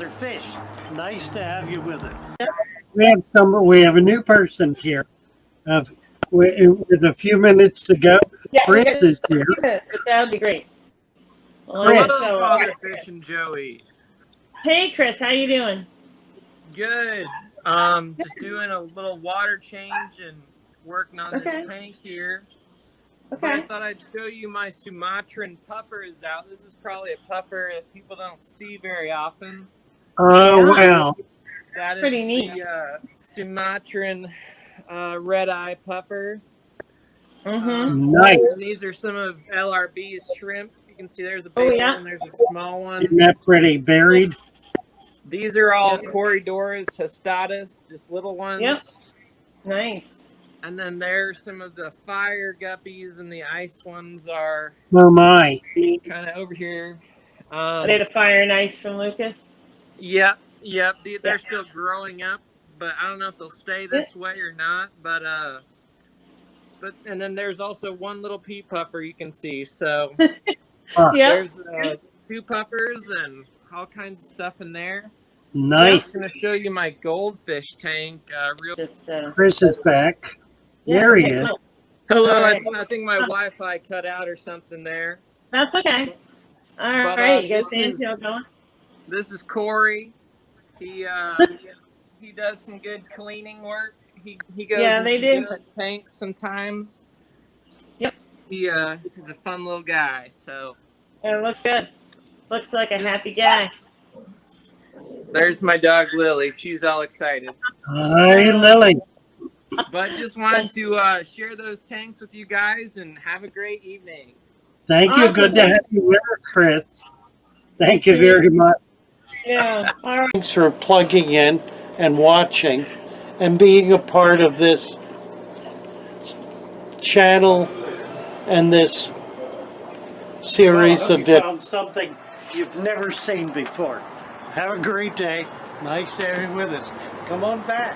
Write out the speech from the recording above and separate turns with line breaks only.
Father Fish. Nice to have you with us.
We have a new person here. With a few minutes to go,
Yeah,
Chris is here.
that would be great.
Hello,
Chris.
Father Fish and Joey.
Hey, Chris, how you doing?
Good. Just doing a little water change and working on this tank here. But I thought I'd show you my Sumatran puppers out. This is probably a pupper that people don't see very often.
Oh, wow.
That is pretty neat.
The Sumatran red-eye pupper.
Nice.
And these are some of LRB's shrimp. You can see there's a big one, there's a small one.
Isn't that pretty? Buried?
These are all Corridoras hostatus, just little ones.
Yep. Nice.
And then there's some of the fire guppies, and the ice ones are
Oh, my.
kind of over here.
Are they the fire and ice from Lucas?
Yep. They're still growing up, but I don't know if they'll stay this way or not. But and then there's also one little pea pupper you can see. So there's 2 puppers and all kinds of stuff in there.
Nice.
I'm going to show you my goldfish tank.
Chris is back. There he is.
Hello. I think my Wi-Fi cut out or something there.
That's okay. All right. You got Sandhill going?
This is Corey. He does some good cleaning work. He goes into the tanks sometimes.
Yep.
He's a fun little guy. So
it looks good. Looks like a happy guy.
There's my dog Lily. She's all excited.
Hi, Lily.
But just wanted to share those tanks with you guys and have a great evening.
Thank you. Good to have you with us, Chris. Thank you very much.
Yeah. All right.
Thanks for plugging in and watching and being a part of this channel and this series of videos. Found something you've never seen before. Have a great day. Nice to have you with us. Come on back.